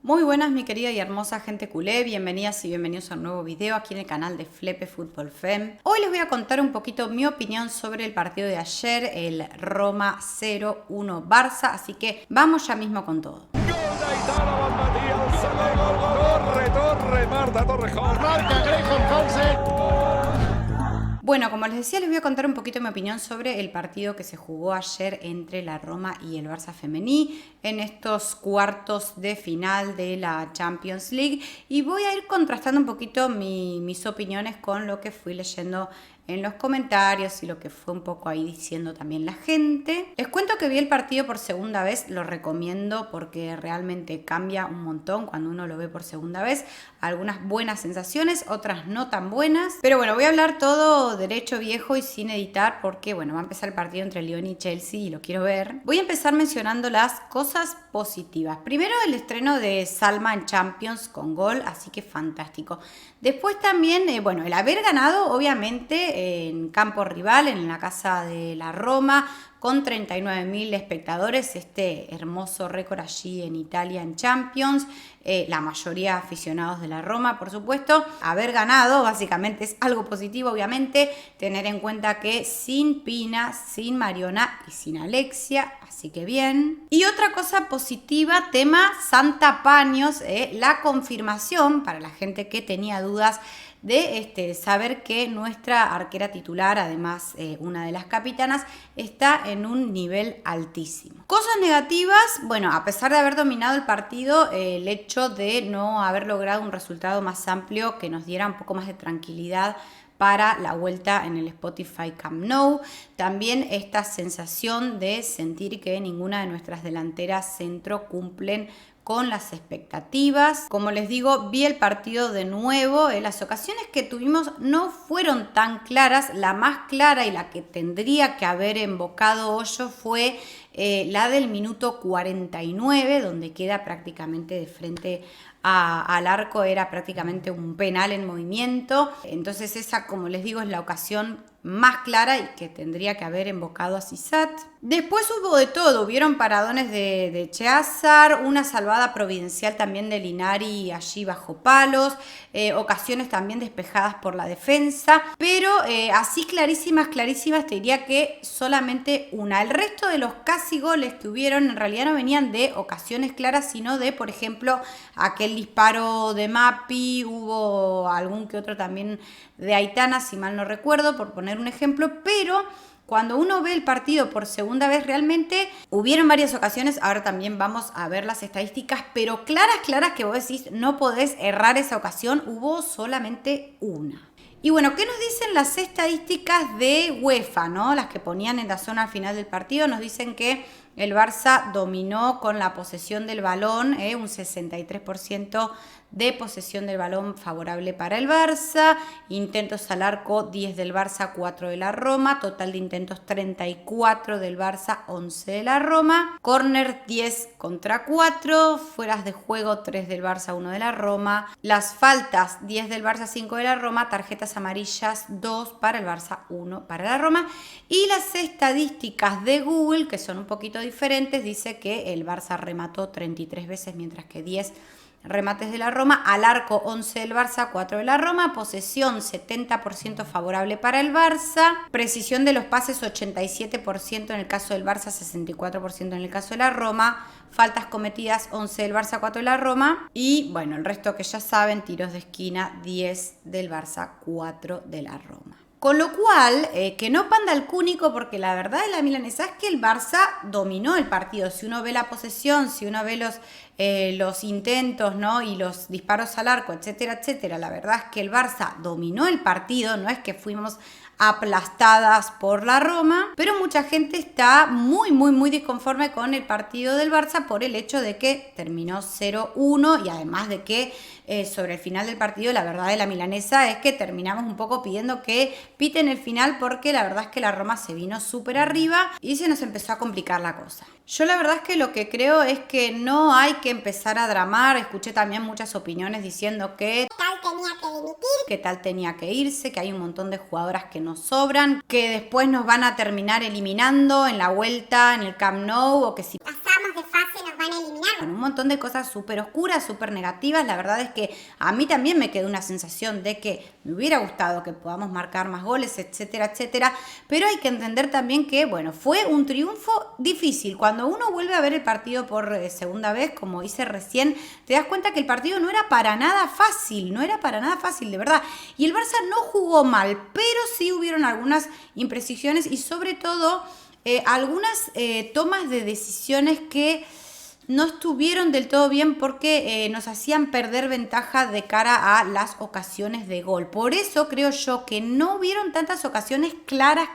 Muy buenas mi querida y hermosa gente culé, bienvenidas y bienvenidos a un nuevo video aquí en el canal de Flepe Fútbol Fem. Hoy les voy a contar un poquito mi opinión sobre el partido de ayer, el Roma 0-1 Barça, así que vamos ya mismo con todo. Marta Torrejón. Marca Greyhound House. Bueno, como les decía, les voy a contar un poquito mi opinión sobre el partido que se jugó ayer entre la Roma y el Barça femení en estos cuartos de final de la Champions League y voy a ir contrastando un poquito mis opiniones con lo que fui leyendo en los comentarios y lo que fue un poco ahí diciendo también la gente. Les cuento que vi el partido por segunda vez, lo recomiendo porque realmente cambia un montón cuando uno lo ve por segunda vez. Algunas buenas sensaciones, otras no tan buenas. Pero bueno, voy a hablar todo derecho viejo y sin editar porque bueno, va a empezar el partido entre Lyon y Chelsea y lo quiero ver. Voy a empezar mencionando las cosas positivas. Primero el estreno de Salma en Champions con gol, así que fantástico. Después también, bueno, el haber ganado obviamente en campo rival, en la casa de la Roma, con 39.000 espectadores, este hermoso récord allí en Italia en Champions, la mayoría aficionados de la Roma, por supuesto. Haber ganado básicamente es algo positivo, obviamente, tener en cuenta que sin Pina, sin Mariona y sin Alexia, así que bien. Y otra cosa positiva, tema Santa Paños, la confirmación para la gente que tenía dudas de saber que nuestra arquera titular, además una de las capitanas, está en un nivel altísimo. Cosas negativas, bueno, a pesar de haber dominado el partido, el hecho de no haber logrado un resultado más amplio que nos diera un poco más de tranquilidad para la vuelta en el Spotify Camp Nou. También esta sensación de sentir que ninguna de nuestras delanteras centro cumplen con las expectativas. Como les digo, vi el partido de nuevo. Las ocasiones que tuvimos no fueron tan claras. La más clara y la que tendría que haber embocado Hoyo fue la del minuto 49, donde queda prácticamente de frente al arco, era prácticamente un penal en movimiento. Entonces esa, como les digo, es la ocasión más clara y que tendría que haber embocado a Sisat. Después hubo de todo, hubieron paradones de Cheazar, una salvada providencial también de Linari allí bajo palos, ocasiones también despejadas por la defensa, pero así clarísimas, te diría que solamente una. El resto de los casi goles que hubieron en realidad no venían de ocasiones claras, sino de, por ejemplo, aquel disparo de Mapi, hubo algún que otro también de Aitana, si mal no recuerdo, por poner un ejemplo, pero cuando uno ve el partido por segunda vez, realmente hubieron varias ocasiones, ahora también vamos a ver las estadísticas, pero claras que vos decís, no podés errar esa ocasión, hubo solamente una. Y bueno, ¿qué nos dicen las estadísticas de UEFA, ¿no? Las que ponían en la zona al final del partido, nos dicen que el Barça dominó con la posesión del balón, un 63% de posesión del balón favorable para el Barça, intentos al arco 10 del Barça, 4 de la Roma, total de intentos 34 del Barça, 11 de la Roma, córner 10 contra 4, fueras de juego 3 del Barça, 1 de la Roma, las faltas 10 del Barça, 5 de la Roma, tarjetas amarillas 2 para el Barça, 1 para la Roma, y las estadísticas de Google, que son un poquito diferentes, dice que el Barça remató 33 veces, mientras que 10 remates de la Roma, al arco 11 del Barça, 4 de la Roma, posesión 70% favorable para el Barça, precisión de los pases 87% en el caso del Barça, 64% en el caso de la Roma, faltas cometidas 11 del Barça, 4 de la Roma y bueno, el resto que ya saben, tiros de esquina 10 del Barça, 4 de la Roma. Con lo cual, que no panda el cúnico, porque la verdad de la milanesa es que el Barça dominó el partido. Si uno ve la posesión, si uno ve los intentos, ¿no? Y los disparos al arco, etcétera, etcétera, la verdad es que el Barça dominó el partido, no es que fuimos aplastadas por la Roma, pero mucha gente está muy disconforme con el partido del Barça por el hecho de que terminó 0-1 y además de que sobre el final del partido la verdad de la milanesa es que terminamos un poco pidiendo que piten el final porque la verdad es que la Roma se vino súper arriba y se nos empezó a complicar la cosa. Yo la verdad es que lo que creo es que no hay que empezar a dramar. Escuché también muchas opiniones diciendo que tal tenía que dimitir, que tal tenía que irse, que hay un montón de jugadoras que nos sobran, que después nos van a terminar eliminando en la vuelta en el Camp Nou o que si pasamos de fase nos van a eliminar. bueno, un montón de cosas súper oscuras, súper negativas. La verdad es que a mí también me quedó una sensación de que me hubiera gustado que podamos marcar más goles, etcétera, etcétera. Pero hay que entender también que, bueno, fue un triunfo difícil. Cuando uno vuelve a ver el partido por segunda vez, como hice recién, te das cuenta que el partido no era para nada fácil, de verdad. Y el Barça no jugó mal, pero sí hubieron algunas imprecisiones y sobre todo algunas tomas de decisiones que no estuvieron del todo bien porque nos hacían perder ventaja de cara a las ocasiones de gol. Por eso creo yo que no hubieron tantas ocasiones claras.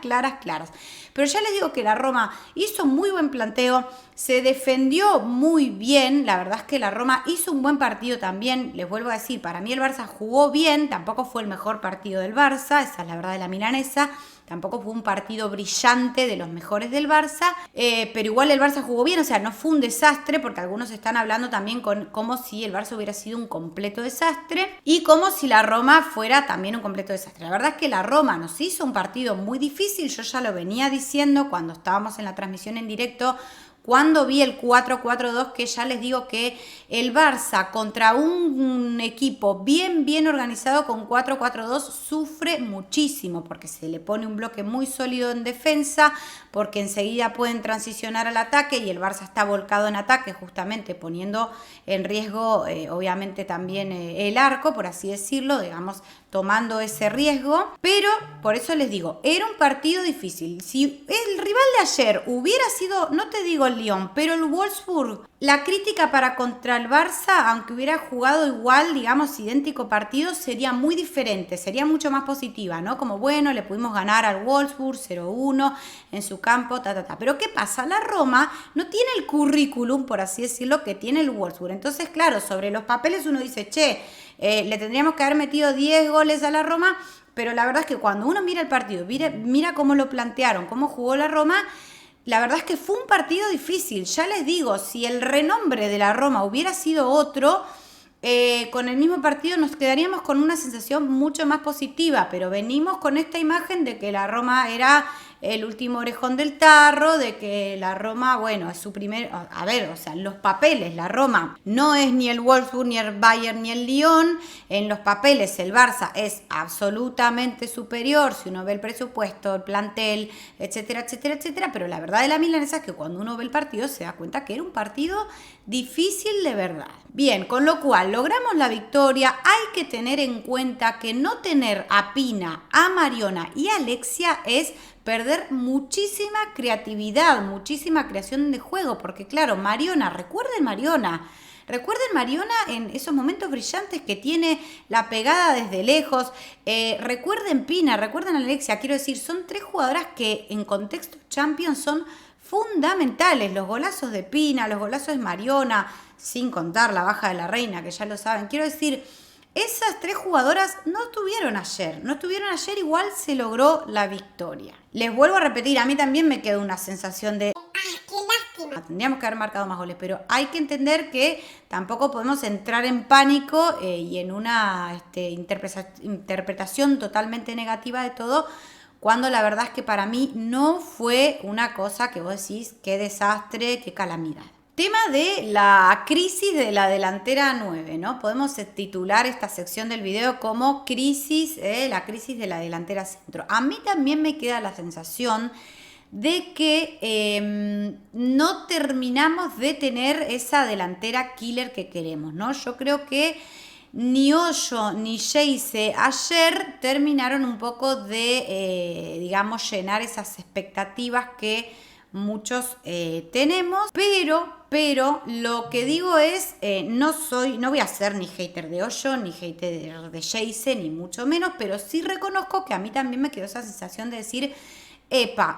Pero ya les digo que la Roma hizo muy buen planteo, se defendió muy bien. La verdad es que la Roma hizo un buen partido también. Les vuelvo a decir, para mí el Barça jugó bien, tampoco fue el mejor partido del Barça, esa es la verdad de la milanesa. Tampoco fue un partido brillante de los mejores del Barça, pero igual el Barça jugó bien, o sea, no fue un desastre, porque algunos están hablando también como si el Barça hubiera sido un completo desastre y como si la Roma fuera también un completo desastre. La verdad es que la Roma nos hizo un partido muy difícil, yo ya lo venía diciendo cuando estábamos en la transmisión en directo, cuando vi el 4-4-2, que ya les digo que el Barça contra un equipo bien organizado con 4-4-2 sufre muchísimo porque se le pone un bloque muy sólido en defensa, porque enseguida pueden transicionar al ataque y el Barça está volcado en ataque, justamente poniendo en riesgo obviamente también el arco, por así decirlo, digamos, tomando ese riesgo. Pero por eso les digo, era un partido difícil. Si el rival de ayer hubiera sido, no te digo el Lyon, pero el Wolfsburg, la crítica para contra el Barça, aunque hubiera jugado igual, digamos, idéntico partido, sería muy diferente, sería mucho más positiva, ¿no? Como, bueno, le pudimos ganar al Wolfsburg 0-1 en su campo, Pero ¿qué pasa? La Roma no tiene el currículum, por así decirlo, que tiene el Wolfsburg. Entonces, claro, sobre los papeles uno dice, che, le tendríamos que haber metido 10 goles a la Roma, pero la verdad es que cuando uno mira el partido, mira cómo lo plantearon, cómo jugó la Roma, la verdad es que fue un partido difícil. Ya les digo, si el renombre de la Roma hubiera sido otro, con el mismo partido nos quedaríamos con una sensación mucho más positiva, pero venimos con esta imagen de que la Roma era el último orejón del tarro, de que la Roma, bueno, es su primer, a ver, o sea, los papeles, la Roma no es ni el Wolfsburg, ni el Bayern, ni el Lyon. En los papeles el Barça es absolutamente superior, si uno ve el presupuesto, el plantel, etcétera, pero la verdad de la milanesa es que cuando uno ve el partido se da cuenta que era un partido difícil de verdad. Bien, con lo cual logramos la victoria. Hay que tener en cuenta que no tener a Pina, a Mariona y a Alexia es perder muchísima creatividad, muchísima creación de juego, porque claro, recuerden Mariona en esos momentos brillantes que tiene la pegada desde lejos, recuerden Pina, recuerden Alexia, quiero decir, son tres jugadoras que en contexto Champions son fundamentales, los golazos de Pina, los golazos de Mariona, sin contar la baja de la Reina, que ya lo saben, quiero decir, esas tres jugadoras no estuvieron ayer, igual se logró la victoria. Les vuelvo a repetir, a mí también me quedó una sensación de qué lástima. Tendríamos que haber marcado más goles, pero hay que entender que tampoco podemos entrar en pánico y en una interpretación totalmente negativa de todo, cuando la verdad es que para mí no fue una cosa que vos decís, qué desastre, qué calamidad. Tema de la crisis de la delantera 9, ¿no? Podemos titular esta sección del video como la crisis de la delantera centro. A mí también me queda la sensación de que no terminamos de tener esa delantera killer que queremos, ¿no? Yo creo que ni Hoyo ni Geyse ayer terminaron un poco de, digamos, llenar esas expectativas que muchos tenemos, pero lo que digo es, no voy a ser ni hater de Hoyo, ni hater de Geyse, ni mucho menos, pero sí reconozco que a mí también me quedó esa sensación de decir,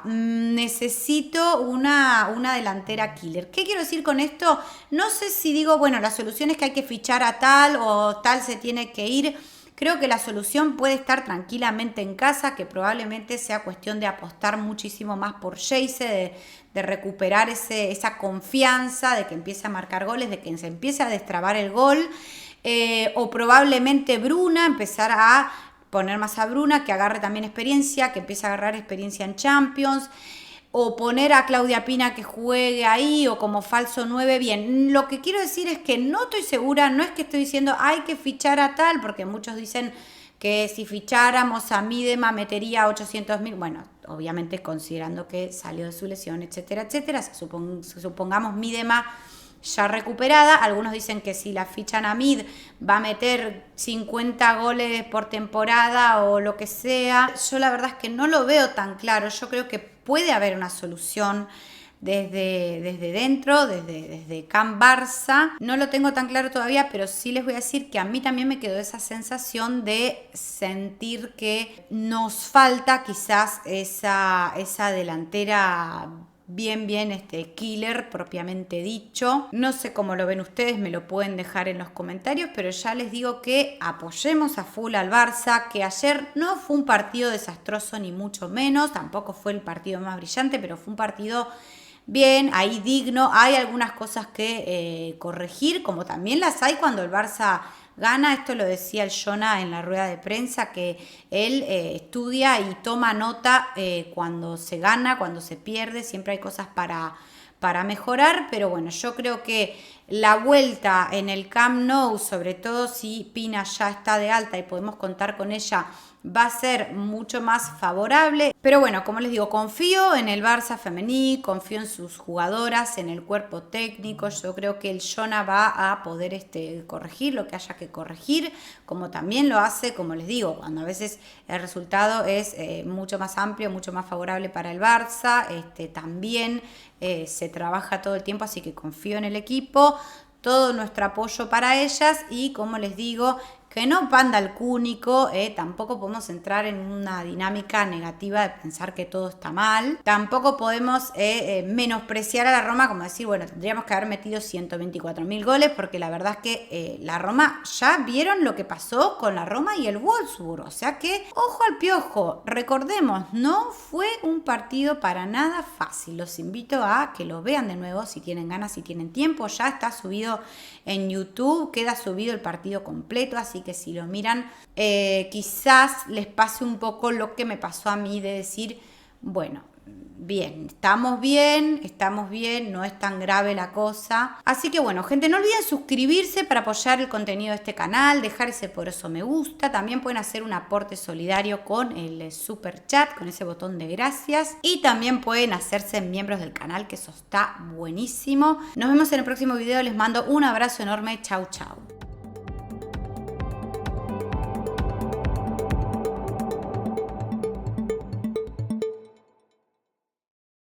necesito una delantera killer. ¿Qué quiero decir con esto? No sé si digo, bueno, la solución es que hay que fichar a tal o tal se tiene que ir. Creo que la solución puede estar tranquilamente en casa, que probablemente sea cuestión de apostar muchísimo más por Geyse, de recuperar esa confianza, de que empiece a marcar goles, de que se empiece a destrabar el gol, o probablemente Bruna, empezar a poner más a Bruna, que agarre también experiencia, que empiece a agarrar experiencia en Champions. o poner a Claudia Pina que juegue ahí o como falso 9, bien. Lo que quiero decir es que no estoy segura, no es que estoy diciendo hay que fichar a tal, porque muchos dicen que si ficháramos a Miedema metería 800.000, bueno, obviamente considerando que salió de su lesión, etcétera, etcétera. Supongamos Miedema ya recuperada, algunos dicen que si la fichan a Mid va a meter 50 goles por temporada o lo que sea. Yo la verdad es que no lo veo tan claro, yo creo que puede haber una solución desde dentro, desde Can Barça. No lo tengo tan claro todavía, pero sí les voy a decir que a mí también me quedó esa sensación de sentir que nos falta quizás esa delantera bien killer propiamente dicho. No sé cómo lo ven ustedes, me lo pueden dejar en los comentarios, pero ya les digo que apoyemos a full al Barça, que ayer no fue un partido desastroso ni mucho menos, tampoco fue el partido más brillante, pero fue un partido bien, ahí digno. Hay algunas cosas que corregir, como también las hay cuando el Barça gana. Esto lo decía el Jonah en la rueda de prensa, que él estudia y toma nota cuando se gana, cuando se pierde, siempre hay cosas para mejorar, pero bueno, yo creo que la vuelta en el Camp Nou, sobre todo si Pina ya está de alta y podemos contar con ella, va a ser mucho más favorable. Pero bueno, como les digo, confío en el Barça femení, confío en sus jugadoras, en el cuerpo técnico. Yo creo que el Jonah va a poder corregir lo que haya que corregir, como también lo hace, como les digo, cuando a veces el resultado es mucho más amplio, mucho más favorable para el Barça. También se trabaja todo el tiempo, así que confío en el equipo. Todo nuestro apoyo para ellas y, como les digo, que no panda el cúnico, tampoco podemos entrar en una dinámica negativa de pensar que todo está mal. Tampoco podemos menospreciar a la Roma, como decir, bueno, tendríamos que haber metido 124.000 goles, porque la verdad es que la Roma, ya vieron lo que pasó con la Roma y el Wolfsburg, o sea que, ojo al piojo, recordemos, no fue un partido para nada fácil. Los invito a que lo vean de nuevo, si tienen ganas, si tienen tiempo, ya está subido en YouTube, queda subido el partido completo, así que si lo miran, quizás les pase un poco lo que me pasó a mí, de decir, bueno, estamos bien, no es tan grave la cosa. Así que bueno, gente, no olviden suscribirse para apoyar el contenido de este canal, dejar ese poderoso me gusta. También pueden hacer un aporte solidario con el super chat, con ese botón de gracias. Y también pueden hacerse miembros del canal, que eso está buenísimo. Nos vemos en el próximo video, les mando un abrazo enorme, chau chau.